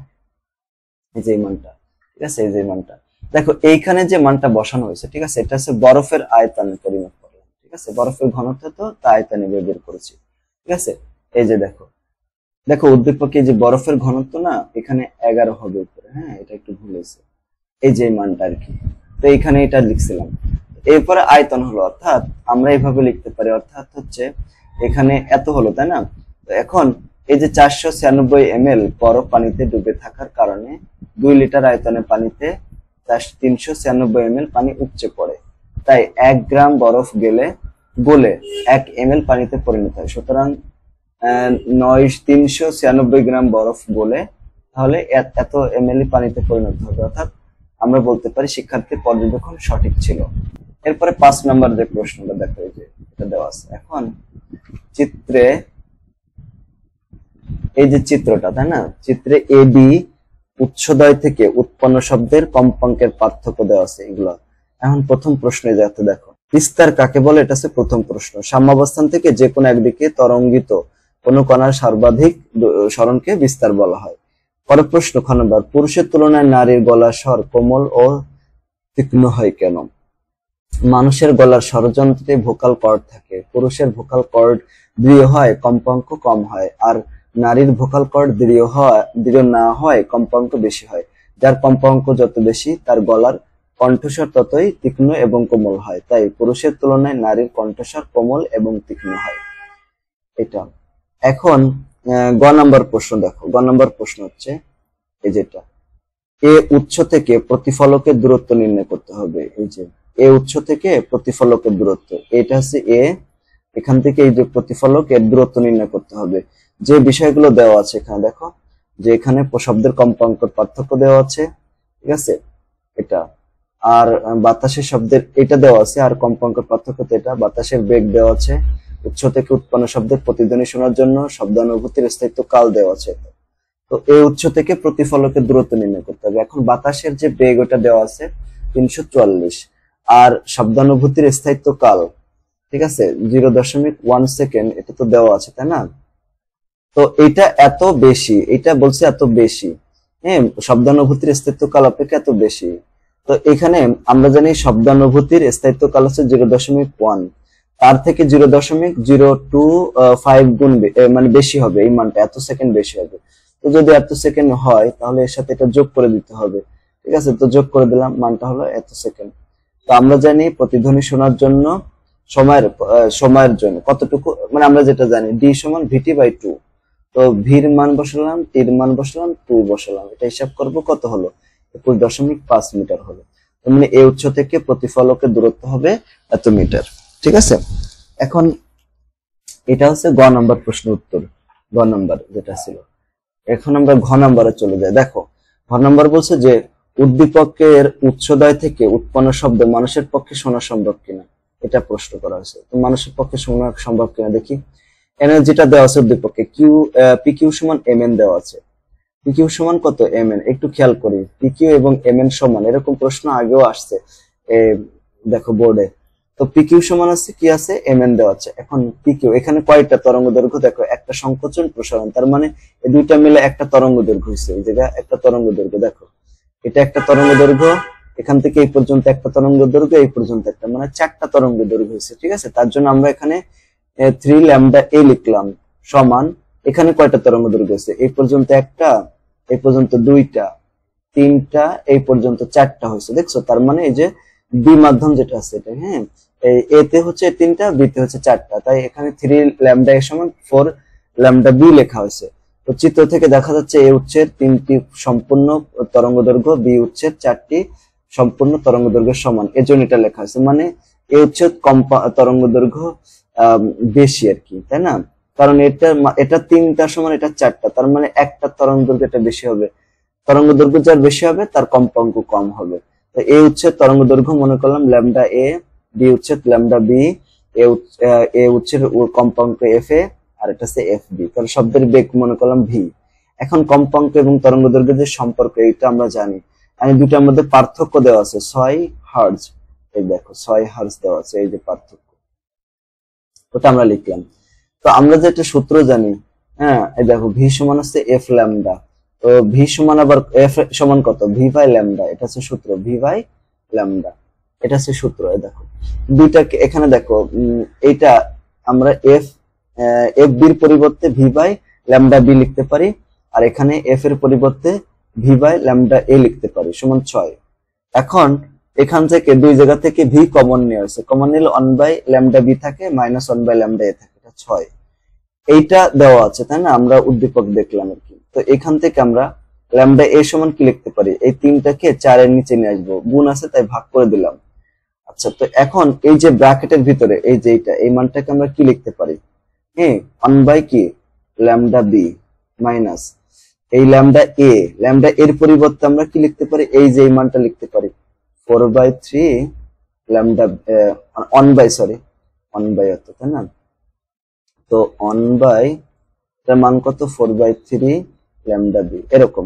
এই যে মানটা। ঠিক আছে, এই যে মানটা দেখো, এইখানে যে মানটা বসানো হয়েছে, ঠিক আছে, এটা হচ্ছে বরফের আয়তন পরিমাপ করলাম। ঠিক আছে, বরফের ঘনত্ব তো তা আয়তনে বের করেছি। ঠিক আছে, এই যে দেখো উদ্দীপকে যে বরফের ঘনত্ব না, এখানে 11 হবে উপরে, হ্যাঁ, এটা একটু ভুল হয়েছে, এই যে মানটা আর কি। তো এখানে এটা লিখছিলাম, এরপরে আয়তন হলো, অর্থাৎ আমরা এইভাবে লিখতে পারি, অর্থাৎ হচ্ছে এখানে এত হলো, তাই না। তো এখন এই যে 496 ml বরফ পানিতে ডুবে থাকার কারণে 2 লিটার আয়তনের পানিতে 396 ml পানি উপচে পড়ে, তাই 1 গ্রাম বরফ গলে 1 ml পানিতে পরিণত হয়। সুতরাং 396 গ্রাম বরফ গলে তাহলে এত ml পানিতে পরিণত হবে। অর্থাৎ আমরা বলতে পারি শিক্ষার্থীর পর্যবেক্ষণ সঠিক ছিল। এরপরে 5 নম্বর যে প্রশ্নটা দেখো, এই যে এটা দেওয়া আছে। এখন চিত্রে এই যে চিত্রটা, তাই না, চিত্রে এ বি উৎসদয় থেকে উৎপন্ন শব্দের কম্পাঙ্কের পার্থক্য দেওয়া আছে এগুলো। এখন প্রথম প্রশ্নে যাতে দেখো, বিস্তার কাকে বলে, এটা হচ্ছে প্রথম প্রশ্ন। সাম্যাবস্থান থেকে যে কোনো একদিকে তরঙ্গিত কোনো কণার সর্বাধিক সরণকে বিস্তার বলা হয়। পরের প্রশ্ন খ নম্বর, পুরুষের তুলনায় নারীর গলার স্বর কোমল ও তীক্ষ্ণ হয় কেন? মানুষের গলার স্বরযন্ত্রে ভোকাল কর্ড থাকে, পুরুষের ভোকাল কর্ড দৃঢ় হয়, কম্পাঙ্ক কম হয়, আর নারীর ভোকাল কর্ড দৃঢ় না হয়, কম্পাঙ্ক বেশি হয়। যার কম্পাঙ্ক যত বেশি তার গলার কণ্ঠস্বর ততই তীক্ষ্ণ এবং কোমল হয়, তাই পুরুষের তুলনায় নারীর কণ্ঠস্বর কোমল এবং তীক্ষ্ণ হয়। এটা। এখন গ নম্বর প্রশ্ন দেখো, গ নম্বর প্রশ্ন হচ্ছে এই যেটা, এ উৎস থেকে প্রতিফলকের দূরত্ব নির্ণয় করতে হবে। এই যে এ উৎস থেকে প্রতিফলকের দূরত্ব, এটা হচ্ছে এ, এখান থেকে এই যে প্রতিফলক এর দূরত্ব নির্ণয় করতে হবে। যে বিষয়গুলো দেওয়া আছে এখানে দেখো, যে এখানে শব্দের কম্পাঙ্কের পার্থক্য দেওয়া আছে, ঠিক আছে, এটা, আর বাতাসের শব্দের এটা দেওয়া আছে, আর কম্পাঙ্কের পার্থক্য তো এটা, বাতাসের বেগ দেওয়া আছে, উৎস থেকে উৎপন্ন শব্দের প্রতিধ্বনি শোনার জন্য শব্দানুভূতির স্থায়িত্ব কাল দেওয়া আছে। তো এই উৎস থেকে প্রতিফলকের দূরত্ব নির্ণয় করতে হবে। এখন বাতাসের যে বেগ ওটা দেওয়া আছে 344, আর শব্দানুভূতির স্থায়িত্ব কাল, ঠিক আছে, 0.1 সেকেন্ড, এটা তো দেওয়া আছে, তাই না? তো এটা এত বেশি, এটা বলছে এত বেশি, হ্যাঁ, শব্দানুভূতির স্থায়িত্ব কাল অপেক্ষা এত বেশি। তো এখানে আমরা জানি শব্দানুভূতির স্থায়িত্ব কাল হচ্ছে 0.1, তার থেকে 0.025 গুণ মানে বেশি হবে, এই মানটা এত সেকেন্ড বেশি হবে। তো যদি এত সেকেন্ড হয় তাহলে এর সাথে এটা যোগ করে দিতে হবে, ঠিক আছে, তো যোগ করে দিলাম, মানটা হলো এত সেকেন্ড। তো আমরা জানি প্রতিধ্বনি শোনার জন্য সময়ের জন্য কতটুকু, মানে আমরা যেটা জানি ডি সমান ভিটি বাই 2, তো ভির মান বসালাম, টির মান বসালাম, 2 বসালাম, এটা হিসাব করব কত হলো, 21.5 মিটার হলো। তার মানে এই উৎস থেকে প্রতিফলকের দূরত্ব হবে এত মিটার, ঠিক আছে। এখন এটা হচ্ছে গ নম্বর প্রশ্ন উত্তর, গ নম্বর যেটা ছিল। এখন আমরা ঘ নম্বরে চলে যাই। দেখো ঘ নম্বর বলছে যে উদ্দীপকের উৎসদয় থেকে উৎপন্ন শব্দ মানুষের পক্ষে শোনা সম্ভব কিনা, এটা প্রশ্ন করা হয়েছে। তো মানুষের পক্ষে শোনা সম্ভব কিনা দেখি। এনে যেটা দেওয়া আছে উদ্দীপকে পি কিউ সমান এম এন দেওয়া আছে, পি কিউ সমান কত, এম এন। একটু খেয়াল করি, পি কিউ এবং এম এন সমান, এরকম প্রশ্ন আগেও আসছে দেখো বোর্ডে। তো পি কিউ সমান আছে কি আছে, এম এন দেওয়া আছে। এখন পি কিউ এখানে কয়টা তরঙ্গ দৈর্ঘ্য দেখো, একটা সংকোচন প্রসারণ, তার মানে এই দুইটা মিলে একটা তরঙ্গ দৈর্ঘ্য হয়েছে। এই জায়গায় একটা তরঙ্গ দৈর্ঘ্য দেখো, এটা একটা তরঙ্গ দৈর্ঘ্য, এখান থেকে এই পর্যন্ত একটা তরঙ্গ দৈর্ঘ্য, এই পর্যন্ত একটা, মানে 4টা তরঙ্গ দৈর্ঘ্য হয়েছে, ঠিক আছে। তার জন্য আমরা এখানে 3 ল্যামডা এ লিখলাম সমান, এখানে কয়টা তরঙ্গ দৈর্ঘ্য হয়েছে, এই পর্যন্ত একটা, এই পর্যন্ত 2টা, 3টা, এই পর্যন্ত 4টা হয়েছে, দেখছো। তার মানে এই যে বি মাধ্যম যেটা আছে এটা, হ্যাঁ, এ তে হচ্ছে 3টা, বি তে হচ্ছে 4টা, তাই এখানে 3 ল্যামডা এ সমান 4 ল্যামডা বি লেখা হয়েছে। তো চিত্র থেকে দেখা যাচ্ছে এ উৎসের 3টি সম্পূর্ণ তরঙ্গ দৈর্ঘ্য, বি উৎসের 4টি সম্পূর্ণ তরঙ্গ দৈর্ঘ্যের সমান, এজন্য এটা লেখা হয়েছে। মানে এ উৎসের কম তরঙ্গ দৈর্ঘ্য বেশি আর কি, তাই না, কারণ এটা 3টার সমান, এটা 4টা, তার মানে একটা তরঙ্গ দৈর্ঘ্যটা বেশি হবে, তরঙ্গ দৈর্ঘ্য যার বেশি হবে তার কম্পাঙ্ক কম হবে। তো এ উৎসের তরঙ্গ দৈর্ঘ্য মনে করলাম ল্যামডা এ, বি উৎসের ল্যামডা বি, এ উৎসের কম্পাঙ্ক এফ এ, আর এটা হচ্ছে এফ বি। তাহলে শব্দের বেগ মনে করলাম ভি। এখন কম্পাঙ্ক এবং তরঙ্গ দৈর্ঘ্যের যে সম্পর্ক এটা আমরা জানি, আমি দুটার মধ্যে পার্থক্য দেওয়া আছে 6 হার্জ, এই দেখো 6 হার্জ দেওয়া আছে, এই যে পার্থক্য, ওটা আমরা লিখলাম। তো আমরা যে একটা সূত্র জানি, হ্যাঁ, এই দেখো ভি সমান হচ্ছে এফ ল্যামডা, তো ভি সমান আবার এফ সমান কত, ভি বাই ল্যামডা, এটা হচ্ছে সূত্র, ভি বাই ল্যামডা, এটা হচ্ছে সূত্র। এই দেখো দুইটাকে এখানে দেখো, এইটা আমরা এফ বির পরিবর্তে ভি বাই ল্যামডা বি লিখতে পারি, আর এখানে এফ এর পরিবর্তে ভি বাই ল্যামডা এ লিখতে পারি, সমান 6। এখন এখান থেকে দুই জায়গা থেকে ভি কমন নিয়ে আসছে, কমন নিলে 1 বাই ল্যামডা বি থাকে, মাইনাস 1 বাই ল্যামডা এ থাকে, এটা 6। এইটা দেওয়া আছে, তাই না, আমরা উদ্দীপক দেখলাম আর কি। তো এখান থেকে আমরা ল্যামডা এ সমান কি লিখতে পারি, এই 3টাকে 4 এর নিচে নিয়ে আসবো, গুণ আছে তাই ভাগ করে দিলাম। আচ্ছা, তো এখন এই যে ব্র্যাকেটের ভিতরে এই যে এই মানটাকে আমরা কি লিখতে পারি, হ্যাঁ 1 কি ল্যামডা বি মাইনাস এই ল্যামডা এর পরিবর্তে আমরা কি লিখতে পারি, এই যে এই মানটা লিখতে পারি 4/3 ল্যামডা 1/, অত তাই না। তো 1/, এর মান কত 4/3 ল্যামডা বি, এরকম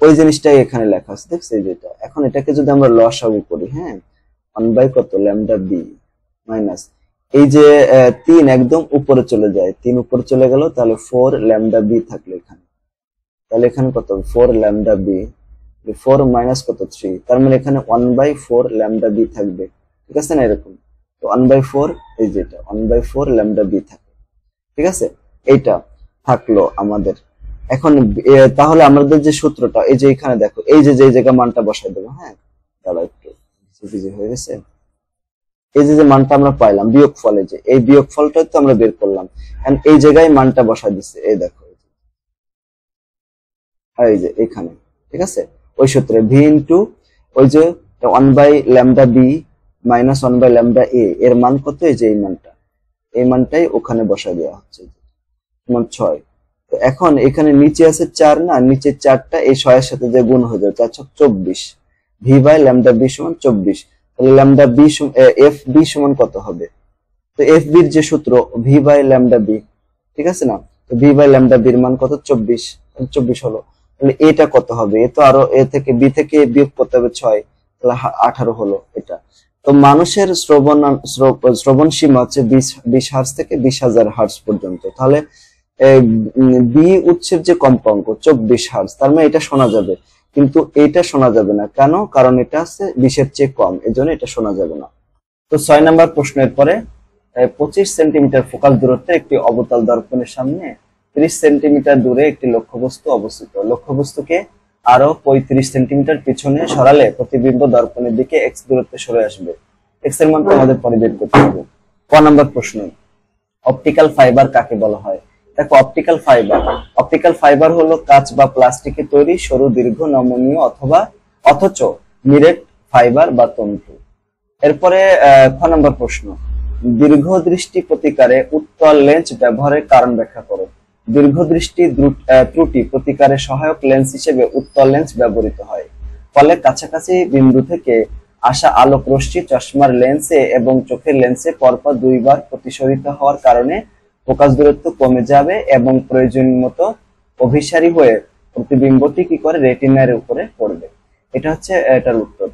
ওই জিনিসটাই এখানে লেখা আছে, দেখছো এই যেটা। এখন এটাকে যদি আমরা লসাগু করি, হ্যাঁ 1 কত ল্যামডা বি মাইনাস এই যে 3 একদম উপরে চলে যায়, 3 উপরে চলে গেল, তাহলে 4 ল্যামডা বি থাকলো এখানে। তাহলে এখানে কত 4 ল্যামডা বি, 4 মাইনাস কত 3, তার মানে এখানে 1/4 ল্যামডা বি থাকবে, ঠিক আছে না এরকম। তো 1/4 এই যেটা 1/4 ল্যামডা বি থাকে, ঠিক আছে, এইটা থাকলো আমাদের। এখন তাহলে আমাদের যে সূত্রটা এই যে এখানে দেখো, এই যে জায়গা মানটা বসাই দেবো, হ্যাঁ দাঁড়াও একটু বিজি হয়ে গেছে। এই যে মানটা আমরা পাইলাম বিয়োগফলে, যে এই বিয়োগফলটা তো আমরা বের করলাম, এন্ড এই জায়গায় মানটা বসাই দিচ্ছে, এই দেখো এই যে এখানে, ঠিক আছে। ওই সূত্রে ভি ইন্টু ওই যে 1/λb মাইনাস 1/λa এর মান কত, এই যে এই মানটাই ওখানে বসাই দেওয়া হচ্ছে, মান 6। তো এখন এখানে নিচে আছে 4 না, নিচে 4টা এই 6 এর সাথে যে গুণ হয়ে যাবে, 4 × 24, ভি বাই ল্যামডা বি সমান 24। তাহলে ল্যামডা বি এফ বি সমান কত হবে, তো এফ বির যে সূত্র ভি বাই ল্যামডা বি, ঠিক আছে না। তো ভি বাই ল্যামডা বির মান কত 24, 24 হলো। তাহলে এটা কত হবে, এ তো আরো এ থেকে বি থেকে বিয়োগ করতে হবে 6, তাহলে 18 হলো এটা। তো মানুষের শ্রবণ সীমা হচ্ছে 20 হার্টজ থেকে 20,000 হার্টজ পর্যন্ত। তাহলে বি উচ্চের যে কম্পাঙ্ক 24 হার্টজ, তার মানে এটা শোনা যাবে, কিন্তু এটা শোনা যাবে না কেন, কারণ এটা আছে 20 এর চেয়ে কম, এজন্য এটা শোনা যাবে না। তো 6 নাম্বার প্রশ্নের পরে 25 সেন্টিমিটার ফোকাল দূরত্বে একটি অবতল দর্পণের সামনে 30 সেন্টিমিটার দূরে একটি লক্ষ্যবস্তু অবস্থিত। লক্ষ্যবস্তুকে আরো 35 সেন্টিমিটার পিছনে সরালে প্রতিবিম্ব দর্পণের দিকে এক্স দূরত্বে সরে আসবে। এক্স এর মান আমাদের পরে বের করতে হবে। ক নাম্বার প্রশ্ন, অপটিক্যাল ফাইবার কাকে বলা হয়? দেখো অপটিক্যাল ফাইবার হলো কাঁচ বা প্লাস্টিকের তৈরি সরু দীর্ঘ নমনীয় অথচ নিরেট ফাইবার বা তন্তু। এরপরে খ নাম্বার প্রশ্ন, দীর্ঘ দৃষ্টি প্রতিকারে উত্তল লেন্স ব্যবহারের কারণ ব্যাখ্যা করো। দীর্ঘ দৃষ্টি ত্রুটি প্রতিকারে সহায়ক লেন্স হিসেবে উত্তল লেন্স ব্যবহৃত হয়, ফলে কাছাকাছি বিন্দু থেকে আসা আলোক রশ্মি চশমার লেন্সে এবং চোখের লেন্সে পরপর 2 বার প্রতিসরিত হওয়ার কারণে ফোকাস দূরত্ব কমে যাবে এবং প্রয়োজন মতো অভিসারী হয়ে প্রতিবিম্বটি কি করে রেটিনার উপরে পড়বে। এটা হচ্ছে এটার উত্তর।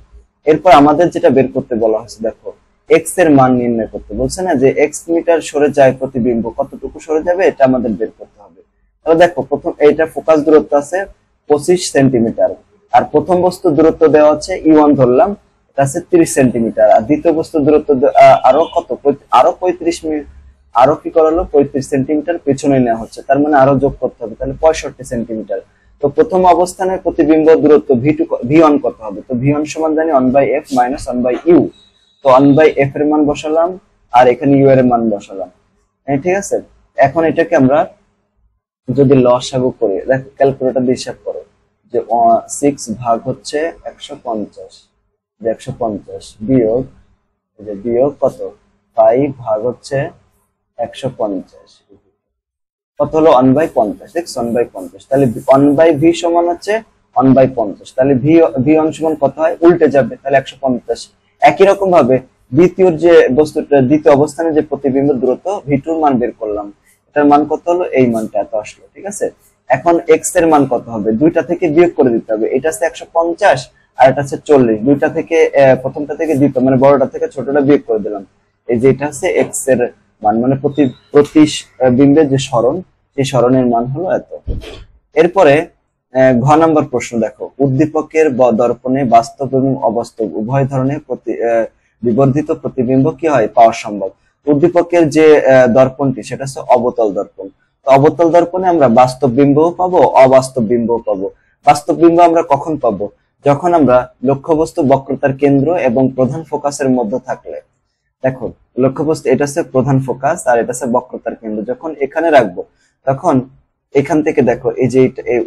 এরপর আমাদের যেটা বের করতে বলা হয়েছে, দেখো এক্স এর মান নির্ণয় করতে বলছে না, যে এক্স মিটার সরে যায় প্রতিবিম্ব কতটুকু সরে যাবে, এটা আমাদের বের করতে হবে। তাহলে দেখো প্রথম এটা ফোকাস দূরত্ব আছে 25 সেন্টিমিটার, আর প্রথম বস্তু দূরত্ব দেওয়া আছে E1 ধরলাম, এটা আছে 30 সেন্টিমিটার, আর দ্বিতীয় বস্তু দূরত্ব আরো কত, আরো 35 মিনিট, আরো কি করালো 35 সেন্টিমিটার পেছনে নেওয়া হচ্ছে, তার মানে আরো যোগ করতে হবে, তাহলে 65 সেন্টিমিটার। তো প্রথম অবস্থানে প্রতিবিম্ব দূরত্ব V1 কত হবে, তো V1 সমান জানি 1/f মাইনাস 1/u। তো 1/f এর মান বসালাম আর এখানে u এর মান বসালাম, ঠিক আছে। এখন এটাকে আমরা যদি লসাগু করি, দেখো ক্যালকুলেটর দিয়ে হিসাব করো, যে 6 ভাগ হচ্ছে 150, যে 150 বিয়োগ কত 5 ভাগ হচ্ছে 150, কত হলো 1/50, দেখছো 1/50। তাহলে 1/v সমান হচ্ছে 1/50, তাহলে v1 সমান কত হয়, উল্টে যাবে, তাহলে 150। একই রকম ভাবে দ্বিতীয় যে বস্তুটা দ্বিতীয় অবস্থানে যে প্রতিবিম্ব দূরত্ব v2 এর মান বের করলাম, এটার মান কত হলো, এই মানটা এত আসলো, ঠিক আছে। এখন x এর মান কত হবে, দুইটা থেকে বিয়োগ করে দিতে হবে, এটা আছে 150 আর এটা আছে 40, দুইটা থেকে প্রথমটা থেকে দ্বিতীয় মানে বড়টা থেকে ছোটটা বিয়োগ করে দিলাম, এই যে এটা হচ্ছে x এর মান, মানে প্রতিবিম্বের যে সরণ, সেই সরণের মান হলো এত। এরপরে ঘ নাম্বার প্রশ্ন, দেখো উদ্দীপকের দর্পণে বাস্তব এবং অবাস্তব উভয় ধরনের বিবর্ধিত প্রতিবিম্ব কি হয় পাওয়া সম্ভব। উদ্দীপকের যে দর্পণটি সেটা হচ্ছে অবতল দর্পণ। তো অবতল দর্পণে আমরা বাস্তব বিম্বও পাবো, অবাস্তব বিম্বও পাবো। বাস্তব বিম্ব আমরা কখন পাবো, যখন আমরা লক্ষ্যবস্তু বক্রতার কেন্দ্র এবং প্রধান ফোকাসের মধ্যে থাকলে, দেখো লক্ষ্যবস্তু এটা হচ্ছে প্রধান ফোকাস আর এটা হচ্ছে বক্রতার কেন্দ্র, যখন এখানে রাখবো তখন এখান থেকে দেখো এই যে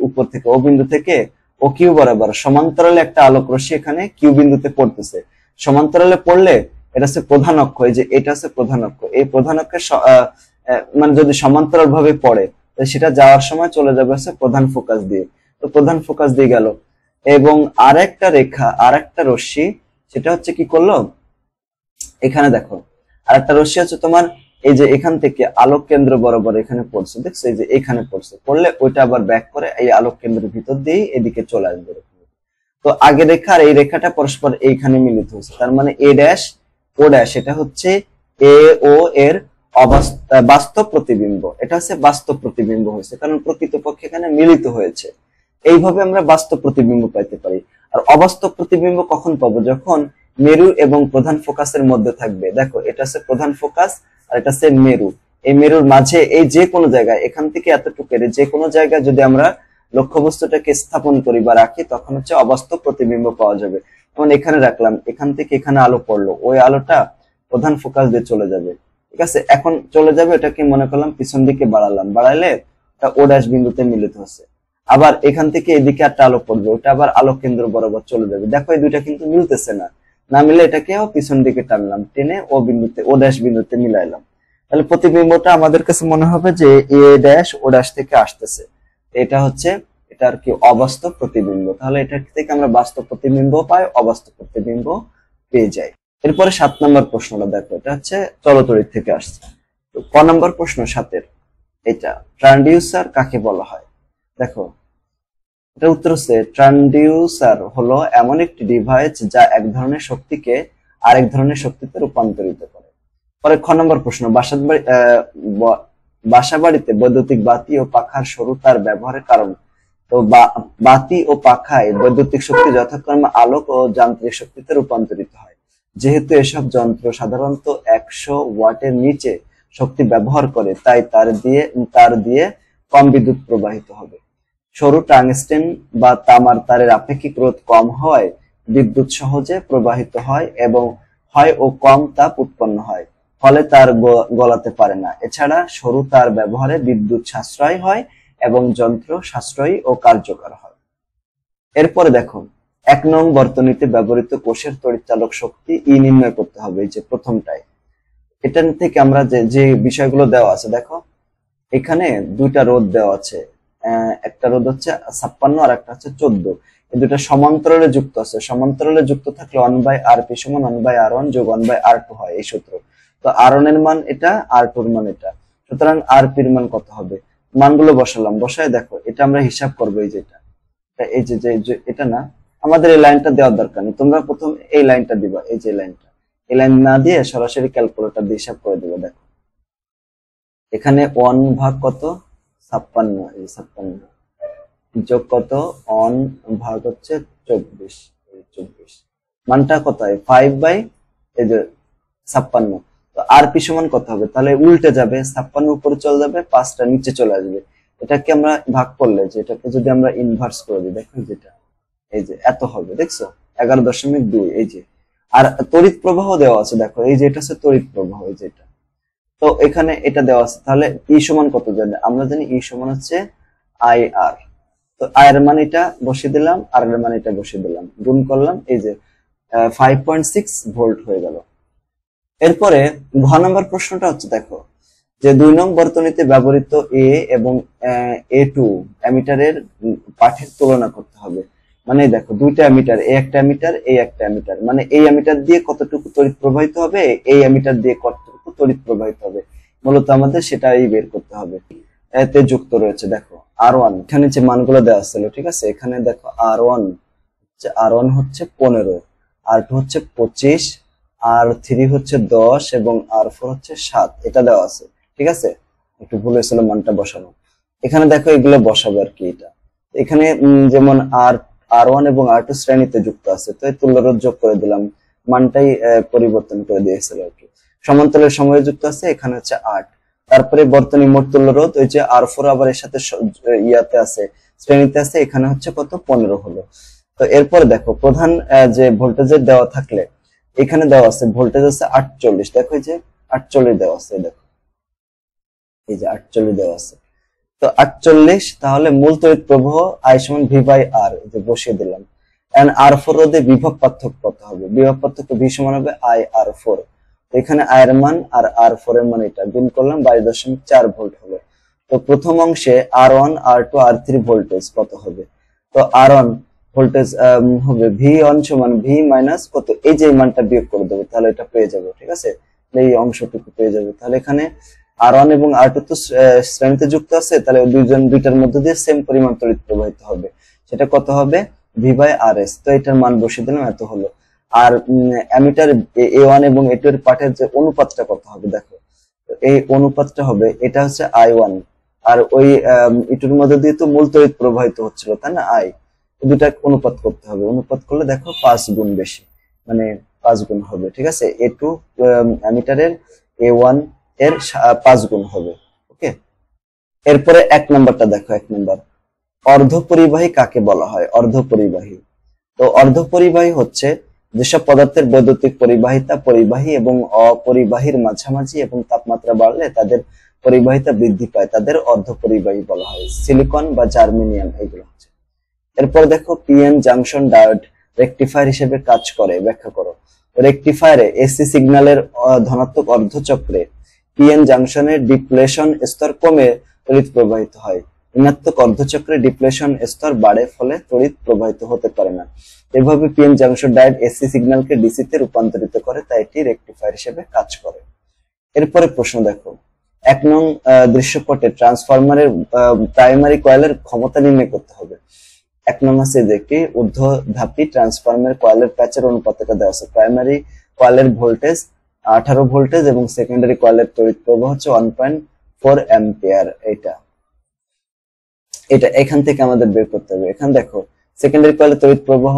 উপর থেকে ও বিন্দু থেকে ও কিউ বরাবর সমান্তরালে একটা আলোক রশ্মি এখানে কিউ বিন্দুতে পড়তেছে। সমান্তরালে পড়লে এটা হচ্ছে প্রধান অক্ষ, এই যে এটা হচ্ছে প্রধান অক্ষ। এই প্রধান অক্ষের মানে যদি সমান্তরাল ভাবে পড়ে সেটা যাওয়ার সময় চলে যাবে হচ্ছে প্রধান ফোকাস দিয়ে। তো প্রধান ফোকাস দিয়ে গেল, এবং আরেকটা রেখা আরেকটা রশ্মি সেটা হচ্ছে কি করলো, এখানে দেখো আরেকটা রশ্মি হচ্ছে তোমার এই যে এখান থেকে আলোক কেন্দ্র বরাবর এখানে পড়ছে, দেখছো এই যে এখানে পড়ছে, পড়লে ওইটা আবার ব্যাক করে এই আলোক কেন্দ্রের ভিতর দিয়ে এদিকে চলে আসবে। তো আগে রেখা আর এই রেখাটা পরস্পর এইখানে মিলিত হয়েছে, তার মানে এ ড্যাশ ও ড্যাশ এটা হচ্ছে এ ও এর বাস্তব প্রতিবিম্ব। এটা হচ্ছে বাস্তব প্রতিবিম্ব হয়েছে, কারণ প্রকৃতপক্ষে এখানে মিলিত হয়েছে। এইভাবে আমরা বাস্তব প্রতিবিম্ব পাইতে পারি। আর অবাস্তব প্রতিবিম্ব কখন পাবো, যখন মেরু এবং প্রধান ফোকাসের মধ্যে থাকবে। দেখো এটা হচ্ছে প্রধান ফোকাস আর এটা হচ্ছে মেরু। এই মেরুর মাঝে এই যে কোনো জায়গায় এখান থেকে এতটুকুর যে কোনো জায়গায় যদি আমরা লক্ষ্যবস্তুটাকে স্থাপন করি বা রাখি, তখন হচ্ছে অবাস্তব প্রতিবিম্ব পাওয়া যাবে। যেমন এখানে রাখলাম, এখান থেকে এখানে আলো পড়লো, ওই আলোটা প্রধান ফোকাস দিয়ে চলে যাবে, ঠিক আছে। এখন চলে যাবে, এটাকে মনে করলাম পিছন দিকে বাড়ালাম, বাড়াইলে এটা ও ড্যাশ বিন্দুতে মিলিত হচ্ছে। আবার এখান থেকে এদিকে একটা আলো পড়বে, ওটা আবার আলোক কেন্দ্র বরাবর চলে যাবে। দেখো এই দুইটা কিন্তু মিলতেছে না, না মিলে এটাকেও পিছন দিকে টানলাম, টেনে ও বিন্দুতে ও ড্যাশ বিন্দুতে মিলাইলাম। তাহলে প্রতিবিম্বটা আমাদের কাছে মনে হবে যে এ ড্যাশ ও ড্যাশ থেকে আসতেছে। এটা হচ্ছে এটা আর কি অবাস্তব প্রতিবিম্ব। তাহলে এটা থেকে আমরা বাস্তব প্রতিবিম্ব পাই, অবাস্তব প্রতিবিম্ব পেয়ে যাই। এরপরে 7 নম্বর প্রশ্নটা দেখো, এটা হচ্ছে চলতড়িৎ থেকে আসছে। তো ক নম্বর প্রশ্ন 7-এর এটা, ট্রান্সডিউসার কাকে বলা হয়? দেখো এটা উত্তর হচ্ছে ট্রান্সডিউসার হলো এমন একটি ডিভাইস যা এক ধরনের শক্তিকে আরেক ধরনের শক্তিতে রূপান্তরিত করে। পরে খ নম্বর প্রশ্ন, বাসা বাড়িতে বৈদ্যুতিক বাতি ও পাখার সরু তার ব্যবহারের কারণ। তো বাতি ও পাখায় বৈদ্যুতিক শক্তি যথাক্রমে আলোক ও যান্ত্রিক শক্তিতে রূপান্তরিত হয়। যেহেতু এসব যন্ত্র সাধারণত 100 ওয়াটের নিচে শক্তি ব্যবহার করে, তাই তার দিয়ে কম বিদ্যুৎ প্রবাহিত হবে। সরু টাংস্টেন বা তামার তারের আপেক্ষিক রোধ কম হওয়ায় বিদ্যুৎ সহজে প্রবাহিত হয় এবং হয় ও কম তাপ উৎপন্ন হয়, ফলে তার গলাতে পারে না। এছাড়া সরু তার ব্যবহারে বিদ্যুৎ সাশ্রয় হয় এবং যন্ত্র সাশ্রয়ী ও কার্যকর হয়। এরপরে দেখো 1 নং বর্তনীতে ব্যবহৃত কোষের তড়িৎচালক শক্তি ই নির্ণয় করতে হবে। এই যে প্রথমটাই, এটা থেকে আমরা যে বিষয়গুলো দেওয়া আছে, দেখো এখানে দুইটা রোধ দেওয়া আছে, একটা রোধ হচ্ছে 56 আর একটা হচ্ছে 14। এই দুটো সমান্তরালে যুক্ত আছে। সমান্তরালে যুক্ত থাকলে 1/rp সমান 1/r1 যোগ 1/r2 হয় এই সূত্র। তো r1 এর মান এটা, r2 এর মান এটা, সুতরাং rp এর মান কত হবে? মানগুলো বসালাম, বসায় দেখো এটা আমরা হিসাব করবো। এই যেটা এই যে এটা না, আমাদের এই লাইনটা দেওয়ার দরকার নেই, তোমরা প্রথম এই লাইনটা দিবা, এই যে লাইনটা, এই লাইন না দিয়ে সরাসরি ক্যালকুলেটর দিয়ে হিসাব করে দিবে। দেখো এখানে 1 ভাগ কত, 56, এই 56 যোগ কত 1 ভাগ হচ্ছে 24, 24 মানটা কত হয় 5 এই যে 56। তো আরপি সমান কত হবে? তাহলে উল্টে যাবে, 56 উপরে চলে যাবে, 5টা নিচে চলে আসবে। এটাকে আমরা ভাগ করলে, যে এটাকে যদি আমরা ইনভার্স করে দিই, দেখো যেটা এই যে এত হবে, দেখছো 11.2। এই যে আর তড়িৎ প্রবাহ দেওয়া আছে, দেখো এই যে এটা হচ্ছে তড়িৎ প্রবাহ, এই যে এটা। তো এখানে এটা দেওয়া আছে, তাহলে ই সমান কত জানি আমরা, জানি ই সমান হচ্ছে আই আর। তো আই এর মান এটা বসিয়ে দিলাম, আর এর মান এটা বসিয়ে দিলাম, গুণ করলাম, এই যে 5.6 ভোল্ট হয়ে গেল। এরপরে ঘ নম্বর প্রশ্নটা হচ্ছে, দেখো যে 2 নং বর্তনীতে ব্যবহৃত এ এবং A2 অ্যামিটারের পাঠের তুলনা করতে হবে। মানে দেখো দুইটা অ্যামিটার, এ একটা অ্যামিটার, এই একটা অ্যামিটার, মানে এই অ্যামিটার দিয়ে কতটুকু তড়িৎ প্রবাহিত হবে, এই অ্যামিটার দিয়ে কতটুকু তড়িৎ প্রবাহিত হবে, মূলত আমাদের সেটাই বের করতে হবে। এতে যুক্ত রয়েছে দেখো R1, এখানে যে মানগুলো দেওয়া ছিল, ঠিক আছে, এখানে দেখো R1 হচ্ছে 15, R2 হচ্ছে 25, R3 হচ্ছে 10 এবং R4 হচ্ছে 7, এটা দেওয়া আছে, ঠিক আছে। একটু ভুল হয়েছিল মানটা বসানো, এখানে দেখো এগুলো বসাবে আর কি। এটা এখানে যেমন R1 এবং R2 শ্রেণীতে যুক্ত আছে, তো এই তুল্যরোধ যোগ করে দিলাম, মানটাই পরিবর্তন করে দিয়েছিল আর কি। সমান্তরালের সঙ্গে যুক্ত আছে, এখানে হচ্ছে 8। তারপরে বর্তনী মোট তুল্যরোধ, ওই যে R4 আবার এর সাথে ইয়াতে আছে, শ্রেণীতে আছে, এখানে হচ্ছে কত 15 হলো। তো এরপরে দেখো প্রধান যে ভোল্টেজের দেওয়া থাকলে, এখানে দেওয়া আছে ভোল্টেজ আছে 48, দেখো এই যে 48 দেওয়া আছে, দেখো এই যে 48 দেওয়া আছে। তো 48, তাহলে মূল তড়িৎ প্রবাহ I সমান V বাই R, যে বসিয়ে দিলাম। এন্ড R4 রোধে বিভব পার্থক্য কত হবে? বিভব পার্থক্য V সমান হবে IR4। তো এখানে I এর মান আর R4 এর মান এটা গুণ করলাম, 22.4 ভোল্ট হলো। তো প্রথম অংশে R1 R2 R3 ভোল্টেজ কত হবে? তো R1 ভোল্টেজ হবে V1 সমান V মাইনাস কত, এই যে মানটা বিয়োগ করে দেবো, তাহলে এটা পেয়ে যাবো। ঠিক আছে, এই অংশটুকু পেয়ে যাবে। তাহলে এখানে R1 এবং R2 তো শ্রেণীতে যুক্ত আছে, তাহলে দুইটার মধ্যে দিয়ে সেম পরিমাণ তড়িৎ প্রবাহিত হবে। সেটা কত হবে? V by RS। তো এটার মান বসিয়ে দিলাম, এত হলো। আর অ্যামিটার A1 এবং A2 এর পাঠের যে অনুপাতটা কত হবে দেখো, এই অনুপাতটা হবে, এটা হচ্ছে I1, আর ওই এটুর মধ্যে দিয়ে তো মূল তড়িৎ প্রবাহিত হচ্ছিল, তাই না? I, দুটা অনুপাত করতে হবে। অনুপাত করলে দেখো 5 গুণ বেশি, মানে 5 গুণ হবে। ঠিক আছে, A2 অ্যামিটারের A1 এর 5 গুণ হবে। ওকে, এরপরে 1 নাম্বারটা দেখো। 1 নাম্বার, অর্ধপরিবাহী কাকে বলা হয়? অর্ধপরিবাহী, তো অর্ধপরিবাহী হচ্ছে যেসব পদার্থের বৈদ্যুতিক পরিবাহিতা পরিবাহী এবং অপরিবাহীর মাঝামাঝি এবং তাপমাত্রা বাড়লে তাদের পরিবাহিতা বৃদ্ধি পায়, তাদের অর্ধপরিবাহী বলা হয়। সিলিকন বা জার্মেনিয়াম এগুলো হচ্ছে। এরপর দেখো, পিএন জাংশন ডায়োড রেকটিফায়ার হিসেবে কাজ করে, ব্যাখ্যা করো। রেকটিফায়ারে এসি সিগন্যালের ধনাত্মক অর্ধচক্রে পিএন জাংশনের ডিপ্লেশন স্তর কমে তড়িৎ প্রবাহিত হয়, ঋণাত্মক অর্ধচক্রে ডিপ্লেশন স্তর বাড়ে, ফলে তড়িৎ প্রবাহিত হতে পারে না। এভাবে পিএন জাংশন ডায়োড এসি সিগন্যালকে ডিসি তে রূপান্তরিত করে, তাই এটি রেকটিফায়ার হিসেবে কাজ করে। এরপরে প্রশ্ন দেখো, 1 নং দৃশ্যপটে ট্রান্সফরমারের প্রাইমারি কয়েলের ক্ষমতা নির্ণয় করতে হবে। 1 নং আছে যে একটি ঊর্ধ্বধাপী ট্রান্সফরমার কয়েলের প্যাচের অনুপাতটা দেওয়া আছে। প্রাইমারি কয়েলের ভোল্টেজ 18 ভোল্টেজ এবং সেকেন্ডারি কয়েলের তড়িৎ প্রবাহ হচ্ছে 1.4 অ্যাম্পিয়ার। এটা এখান থেকে আমাদের বের করতে হবে। এখানে দেখো, সেকেন্ডারি কয়েলের তড়িৎ প্রবাহ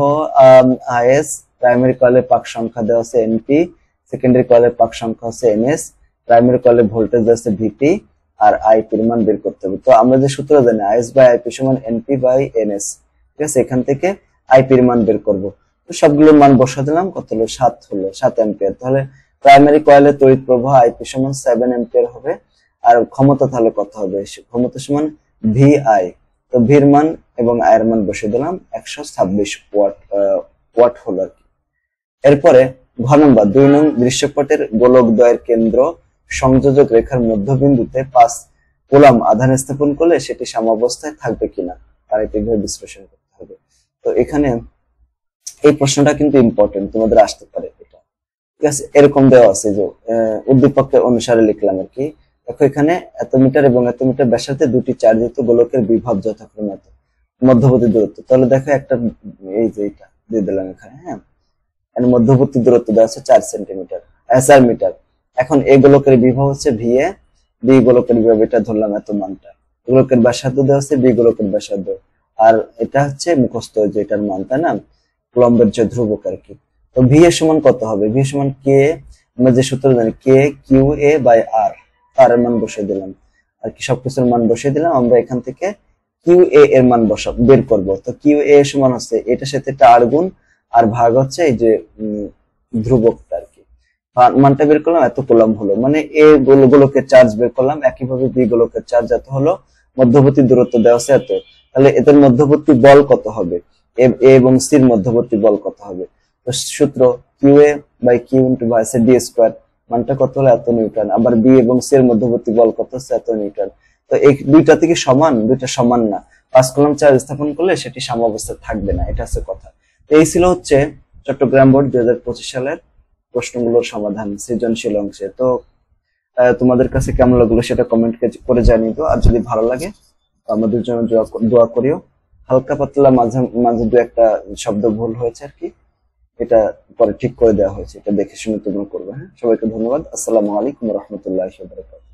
IS, প্রাইমারি কয়েলের পাক সংখ্যা দেওয়া আছে NP, সেকেন্ডারি কয়েলের পাক সংখ্যা আছে NS, প্রাইমারি কয়েলের ভোল্টেজ দেওয়া আছে VP, আর IP এর মান বের করতে হবে। তো আমরা যে সূত্র জানি IS বাই IP সমান NP বাই NS। ঠিক আছে, এখান থেকে IP এর মান বের করব। তো সবগুলোর মান বসা দিলাম, কত হলো? 7 হলো, 7 অ্যাম্পিয়ার। তাহলে প্রাইমারি কয়েলের তড়িৎ প্রবাহ IP সমান 7 অ্যাম্পিয়ার হবে। আর ক্ষমতা তাহলে কত হবে? ক্ষমতা সমান VI। তো V এর মান এবং I এর মান বসে দিলাম, 126 ওয়াট হলো আর কি। এরপরে ঘ নম্বর, 2 নং দৃশ্যপটের গোলকদ্বয়ের কেন্দ্র সংযোজক রেখার মধ্যবিন্দুতে 5 কুলম্ব আধান স্থাপন করলে সেটি সাম্যাবস্থায় থাকবে কিনা, গাণিতিকভাবে বিশ্লেষণ করতে হবে। তো এখানে এই প্রশ্নটা কিন্তু ইম্পর্টেন্ট, তোমাদের আসতে পারে এটা। ঠিক আছে, এরকম দেওয়া আছে যে উদ্দীপকের অনুসারে লিখলাম আর কি। দেখো, এখানে এত মিটার এবং এত মিটার ব্যাসার্ধে দুটি চার্জযুক্ত গোলকের বিভব যথাক্রমে এত, মধ্যবর্তী দূরত্ব। তাহলে দেখো, একটা এই যে এটা দিয়ে দিলাম এখানে, হ্যাঁ, এর মধ্যবর্তী দূরত্ব দেওয়া আছে 4 সেন্টিমিটার, 4 মিটার। এখন এই গোলকের বিভব হচ্ছে VA, বি গোলকের বিভব এটা ধরলাম এত মানটা, গোলকের ব্যাসার্ধ দেওয়া আছে, বি গোলকের ব্যাসার্ধ, আর এটা হচ্ছে মুখস্থ যেটার মান, তাই না, কুলম্বের যে ধ্রুবক আর কি। তো VA সমান কত হবে? VA সমান কে, আমরা যে সূত্র জানি, কে কিউ এ বাই আর, তার মান বসিয়ে দিলাম আর কি, সবকিছুর মান বসিয়ে দিলাম। আমরা এখান থেকে কিউ এ এর মান বের করব। তো কিউ এ সমান হচ্ছে এটার সাথে এটা আর গুণ, আর ভাগ হচ্ছে এই যে ধ্রুবকটা আর কি। মানটা বের করলাম, এত কুলম্ব হলো, মানে এ গোলকের চার্জ বের করলাম। একইভাবে বি গোলকের চার্জ এত হলো, মধ্যবর্তী দূরত্ব দেওয়া আছে এত। তাহলে এদের মধ্যবর্তী বল কত হবে? এ এবং সির মধ্যবর্তী বল কত হবে? তো সূত্র q a by q into ভাইসে ডি স্কয়ার, মানটা কত হলো? এত নিউটন। আবার বি এবং সি এর মধ্যবর্তী বল কত হচ্ছে? এত নিউটন। তো এই দুইটা থেকে সমান? দুইটা সমান না, 5 কুলম্ব চার্জ স্থাপন করলে সেটি সাম্যাবস্থায় থাকবে না, এটা হচ্ছে কথা। তো এই ছিল হচ্ছে চট্টগ্রাম বোর্ড 2025 সালের প্রশ্নগুলোর সমাধান সৃজনশীল অংশে। তো তোমাদের কাছে কেমন লাগলো সেটা কমেন্ট করে জানিয়ে দাও। আর যদি ভালো লাগে আমাদের জন্য দোয়া করিও। হালকা পাতলা মাঝে মাঝে দু একটা শব্দ ভুল হয়েছে আর কি, এটা পরে ঠিক করে দেওয়া হয়েছে, এটা দেখে শুনে তোমরা করবে। হ্যাঁ, সবাইকে ধন্যবাদ। আসসালামু আলাইকুম ওয়া রাহমাতুল্লাহি ওয়া বারাকাতুহু।